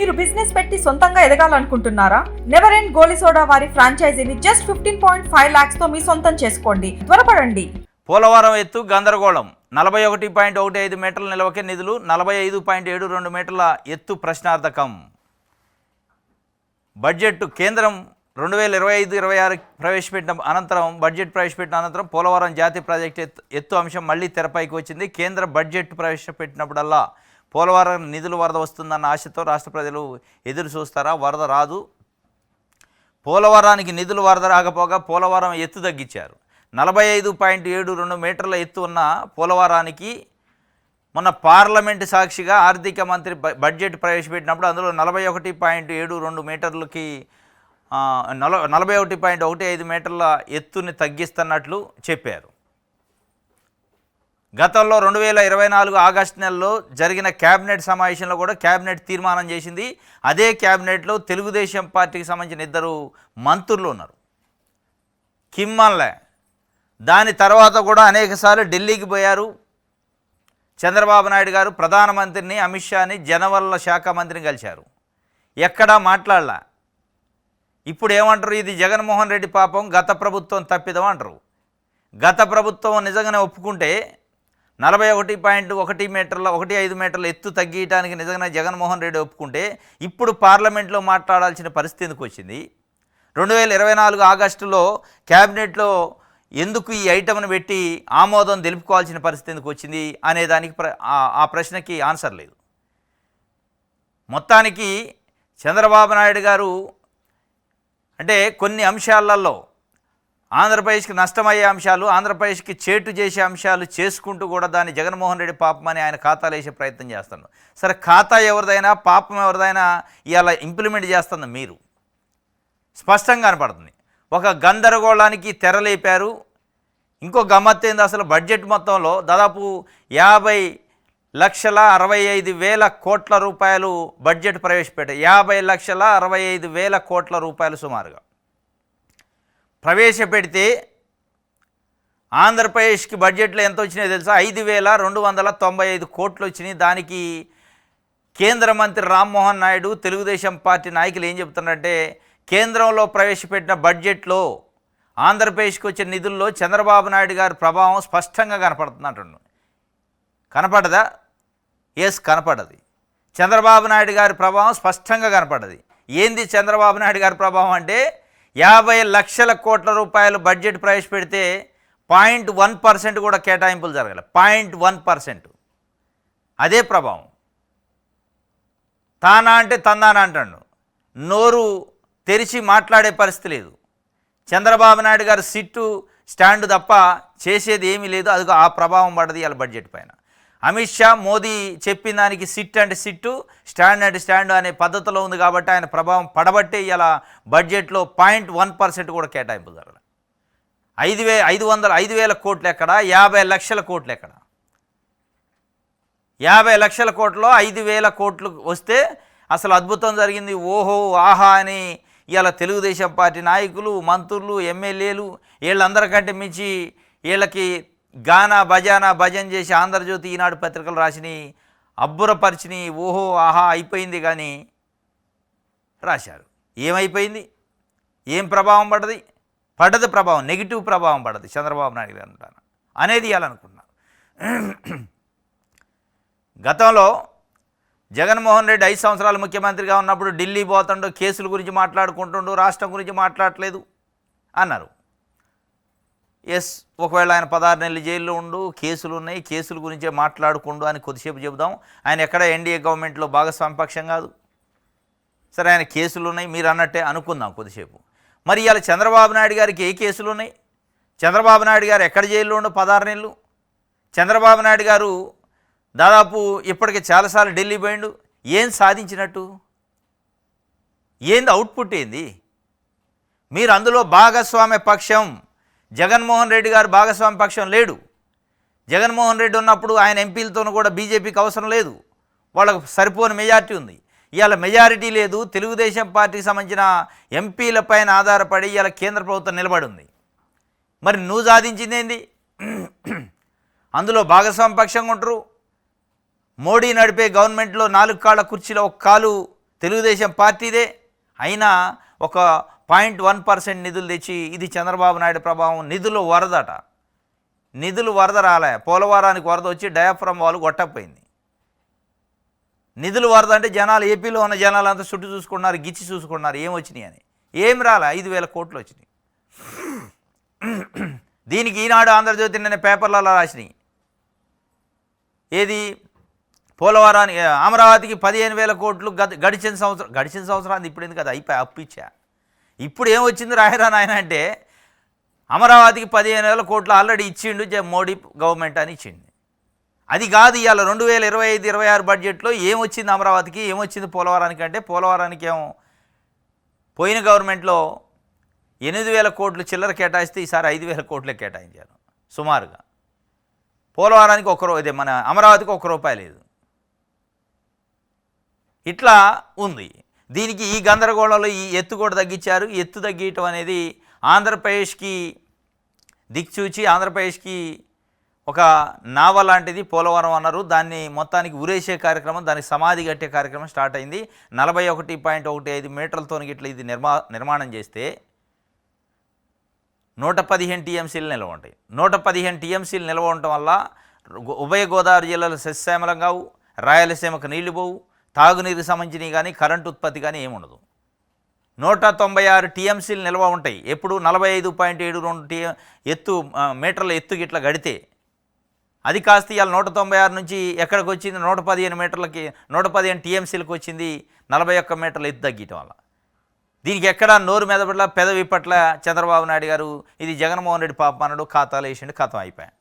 మీరు బిజినెస్ పెట్టి సొంతంగా ఎదగాలనుకుంటున్నారా? నెవర్ ఎండ్ గోలీ సోడా వారి ఫ్రాంచైజీని జస్ట్ 15.5 lakhs తో మీ సొంతం చేసుకోండి. త్వరపడండి. పోలవరం ఎత్తు గందరగోళం. 41.15 మీటర్ల నిల్వకే నిధులు, 45.72 మీటర్ల ఎత్తు ప్రశ్నార్థకం. బడ్జెట్ కేంద్రం 2025-26 బడ్జెట్ ప్రవేశపెట్టిన అనంతరం పోలవరం జాతీయ ప్రాజెక్టు ఎత్తు అంశం మళ్లీ తెరపైకి వచ్చింది. కేంద్ర బడ్జెట్ ప్రవేశపెట్టినప్పుడల్లా పోలవరం నిధులు వరద వస్తుందన్న ఆశతో రాష్ట్ర ప్రజలు ఎదురు చూస్తారా? వరద రాదు. పోలవరానికి నిధులు వరద రాకపోగా పోలవరం ఎత్తు తగ్గించారు. 45.72 మీటర్ల ఎత్తు ఉన్న పోలవరానికి మొన్న పార్లమెంటు సాక్షిగా ఆర్థిక మంత్రి బడ్జెట్ ప్రవేశపెట్టినప్పుడు అందులో 41.72 మీటర్లకి 41.15 మీటర్ల ఎత్తుని తగ్గిస్తున్నట్లు చెప్పారు. గతంలో 2024 ఆగస్టు నెలలో జరిగిన క్యాబినెట్ సమావేశంలో కూడా క్యాబినెట్ తీర్మానం చేసింది. అదే క్యాబినెట్లో తెలుగుదేశం పార్టీకి సంబంధించిన 2 మంత్రులు ఉన్నారు, కిమ్మన్లే. దాని తర్వాత కూడా అనేకసార్లు ఢిల్లీకి పోయారు చంద్రబాబు నాయుడు గారు. ప్రధానమంత్రిని, అమిత్ షాని, జనవనరుల శాఖ మంత్రిని కలిశారు. ఎక్కడా మాట్లాడలా. ఇప్పుడు ఏమంటారు? ఇది జగన్మోహన్ రెడ్డి పాపం, గత ప్రభుత్వం తప్పిదం అంటారు. గత ప్రభుత్వం నిజంగానే ఒప్పుకుంటే 41.15 మీటర్ల ఎత్తు తగ్గించడానికి నిజంగానే జగన్మోహన్ రెడ్డి ఒప్పుకుంటే ఇప్పుడు పార్లమెంట్లో మాట్లాడాల్సిన పరిస్థితికి వచ్చింది. 2024 ఆగస్టులో క్యాబినెట్లో ఎందుకు ఈ ఐటమ్ను పెట్టి ఆమోదం తెలుపుకోవాల్సిన పరిస్థితికి వచ్చింది అనే దానికి ఆ ప్రశ్నకి ఆన్సర్ లేదు. మొత్తానికి చంద్రబాబు నాయుడు గారు అంటే కొన్ని అంశాలలో ఆంధ్రప్రదేశ్కి నష్టమయ్యే అంశాలు, ఆంధ్రప్రదేశ్కి చేటు చేసే అంశాలు చేసుకుంటూ కూడా దాన్ని జగన్మోహన్ రెడ్డి పాపమని ఆయన ఖాతాలు వేసే ప్రయత్నం చేస్తున్నాడు. సరే, ఖాతా ఎవరిదైనా పాపం ఎవరిదైనా ఇలా ఇంప్లిమెంట్ చేస్తుంది మీరు స్పష్టంగా కనపడుతుంది. ఒక గందరగోళానికి తెరలేపారు. ఇంకో గమ్మత్తు ఏంది, అసలు బడ్జెట్ మొత్తంలో దాదాపు 50,65,000 కోట్ల రూపాయలు బడ్జెట్ ప్రవేశపెట్టారు. 50,65,000 కోట్ల రూపాయలు సుమారుగా ప్రవేశపెడితే ఆంధ్రప్రదేశ్కి బడ్జెట్లో ఎంత వచ్చినాయో తెలుసా? 5,295 కోట్లు వచ్చినాయి. దానికి కేంద్ర మంత్రి రామ్మోహన్ నాయుడు, తెలుగుదేశం పార్టీ నాయకులు ఏం చెప్తున్నారంటే, కేంద్రంలో ప్రవేశపెట్టిన బడ్జెట్లో ఆంధ్రప్రదేశ్కి వచ్చిన నిధుల్లో చంద్రబాబు నాయుడు గారి ప్రభావం స్పష్టంగా కనపడుతుందంటున్నాడు. కనపడదా? ఎస్, కనపడది. చంద్రబాబు నాయుడు గారి ప్రభావం స్పష్టంగా కనపడది. ఏంది చంద్రబాబు నాయుడు గారి ప్రభావం అంటే, 50 లక్షల కోట్ల రూపాయలు బడ్జెట్ ప్రవేశపెడితే 0.1% కూడా కేటాయింపులు జరగలేదు. 0.1%. అదే ప్రభావం. తానా అంటే తందానా అంటాడు. నోరు తెరిచి మాట్లాడే పరిస్థితి లేదు. చంద్రబాబు నాయుడు గారు సిట్టు స్టాండ్ తప్ప చేసేది ఏమీ లేదు. అది ఆ ప్రభావం పడది ఇలా బడ్జెట్ పైన. అమిత్ షా, మోదీ చెప్పిన దానికి సిట్ అంటే సిట్టు, స్టాండ్ అంటే స్టాండ్ అనే పద్ధతిలో ఉంది కాబట్టి ఆయన ప్రభావం పడబట్టే ఇలా బడ్జెట్లో 0.1% కూడా కేటాయింపు జరగదు. 5,000 కోట్లు ఎక్కడ? 50 లక్షల కోట్లు ఎక్కడ? 50 లక్షల కోట్లలో 5,000 కోట్లు వస్తే అసలు అద్భుతం జరిగింది, ఓహో ఆహా అని ఇలా తెలుగుదేశం పార్టీ నాయకులు, మంత్రులు, ఎమ్మెల్యేలు వీళ్ళందరికంటే మించి వీళ్ళకి గానా బజానా భజన చేసి ఆంధ్రజ్యోతి, ఈనాడు పత్రికలు రాసిని అబ్బురపరిచిని ఓహో ఆహా అయిపోయింది కానీ రాశారు. ఏమైపోయింది? ఏం ప్రభావం పడది? పడదు ప్రభావం, నెగిటివ్ ప్రభావం పడదు చంద్రబాబు నాయుడు గారు అంటాను అనేది ఇవ్వాలనుకున్నారు. గతంలో జగన్మోహన్ రెడ్డి 5 సంవత్సరాలు ముఖ్యమంత్రిగా ఉన్నప్పుడు ఢిల్లీ పోతుండో కేసుల గురించి మాట్లాడుకుంటుండో రాష్ట్రం గురించి మాట్లాడలేదు అన్నారు. ఎస్, ఒకవేళ ఆయన 16 నెలలు జైల్లో ఉండు, కేసులు ఉన్నాయి, కేసుల గురించే మాట్లాడుకుండు అని కొద్దిసేపు చెబుదాం. ఆయన ఎక్కడ ఎన్డీఏ గవర్నమెంట్లో భాగస్వామ్య పక్షం కాదు. సరే, ఆయన కేసులు ఉన్నాయి మీరు అన్నట్టే అనుకుందాం కొద్దిసేపు. మరి ఇవాళ చంద్రబాబు నాయుడు గారికి ఏ కేసులు ఉన్నాయి? చంద్రబాబు నాయుడు గారు ఎక్కడ జైల్లో ఉండు 16 నెలలు? చంద్రబాబు నాయుడు గారు దాదాపు ఇప్పటికే చాలాసార్లు ఢిల్లీ పోయిండు. ఏం సాధించినట్టు? ఏంది అవుట్పుట్ ఏంది? మీరు అందులో భాగస్వామ్య పక్షం జగన్మోహన్ రెడ్డి గారు భాగస్వామ్య పక్షం లేడు. జగన్మోహన్ రెడ్డి ఉన్నప్పుడు ఆయన ఎంపీలతోనూ కూడా బీజేపీకి అవసరం లేదు, వాళ్ళకు సరిపోని మెజారిటీ ఉంది. ఇవాళ మెజారిటీ లేదు. తెలుగుదేశం పార్టీకి సంబంధించిన ఎంపీల పైన ఆధారపడి ఇవాళ కేంద్ర ప్రభుత్వం నిలబడి ఉంది. మరి నువ్వు సాధించింది ఏంది? అందులో భాగస్వామ్య పక్షంగా ఉంటారు. మోడీ నడిపే గవర్నమెంట్లో 4 కాళ్ళ కుర్చీలో 1 కాలు తెలుగుదేశం పార్టీదే. అయినా ఒక 0.1% నిధులు తెచ్చి ఇది చంద్రబాబు నాయుడు ప్రభావం. నిధులు వరదట, నిధులు వరద రాలే. పోలవరానికి వరద వచ్చి డయాఫ్రమ్ వాళ్ళు కొట్టకపోయింది. నిధులు వరద అంటే జనాలు, ఏపీలో ఉన్న జనాలు అంతా చుట్టూ చూసుకున్నారు, గిచ్చి చూసుకున్నారు ఏం వచ్చినాయి అని. ఏం రాలే, 5,000 కోట్లు వచ్చినాయి. దీనికి ఈనాడు ఆంధ్రజ్యోతి నిన్న పేపర్లలో రాసినాయి. ఏది పోలవరానికి అమరావతికి 15,000 కోట్లు గడిచిన సంవత్సరానికి ఇప్పుడు ఎందుకు అది అయిపోయి అప్పిచ్చా. ఇప్పుడు ఏమొచ్చింది రాయరా నాయన అంటే అమరావతికి 15,000 కోట్లు ఆల్రెడీ ఇచ్చిండు మోడీ గవర్నమెంట్ అని ఇచ్చింది. అది కాదు, ఇవాళ 2025-26 బడ్జెట్లో ఏమొచ్చింది అమరావతికి, ఏమొచ్చింది పోలవరానికి అంటే పోలవరానికి ఏమో పోయిన గవర్నమెంట్లో 8,000 కోట్లు చిల్లర కేటాయిస్తే ఈసారి 5,000 కోట్లే కేటాయించారు సుమారుగా. పోలవరానికి ఇదే మన అమరావతికి ₹1 లేదు. ఇట్లా ఉంది. దీనికి ఈ గందరగోళంలో ఈ ఎత్తు కూడా తగ్గించారు. ఎత్తు తగ్గించడం అనేది ఆంధ్రప్రదేశ్కి దిక్చూచి ఆంధ్రప్రదేశ్కి ఒక నావ లాంటిది పోలవరం అన్నారు. దాన్ని మొత్తానికి ఉరేసే కార్యక్రమం, దానికి సమాధి కట్టే కార్యక్రమం స్టార్ట్ అయింది. 41.15 మీటర్లతో ఇట్లా ఇది నిర్మాణం చేస్తే 115 టీఎంసీలు నిల్వ ఉంటాయి. 115 టీఎంసీలు నిల్వ ఉండటం వల్ల ఉభయ గోదావరి జిల్లాలు సస్యశ్యామలం కావు, రాయలసీమకు నీళ్లు పోవు, తాగునీరుకి సంబంధించినవి కానీ కరెంటు ఉత్పత్తి కానీ ఏముండదు. 196 టీఎంసీలు నిల్వ ఉంటాయి. ఎప్పుడు 45.72 మీటర్ల ఎత్తుకి ఇట్లా గడితే అది కాస్త ఇవాళ 196 నుంచి ఎక్కడికి వచ్చింది, 115 మీటర్లకి 115 టీఎంసీలకు వచ్చింది. 41 మీటర్ల ఎత్తు తగ్గటం వల్ల దీనికి ఎక్కడా నోరు మెదపట్ల పెదవి పట్ల చంద్రబాబు నాయుడు గారు ఇది జగన్మోహన్ రెడ్డి పాపం అన్నాడు, ఖాతాలు వేసిండు, ఖతం అయిపోయాయి.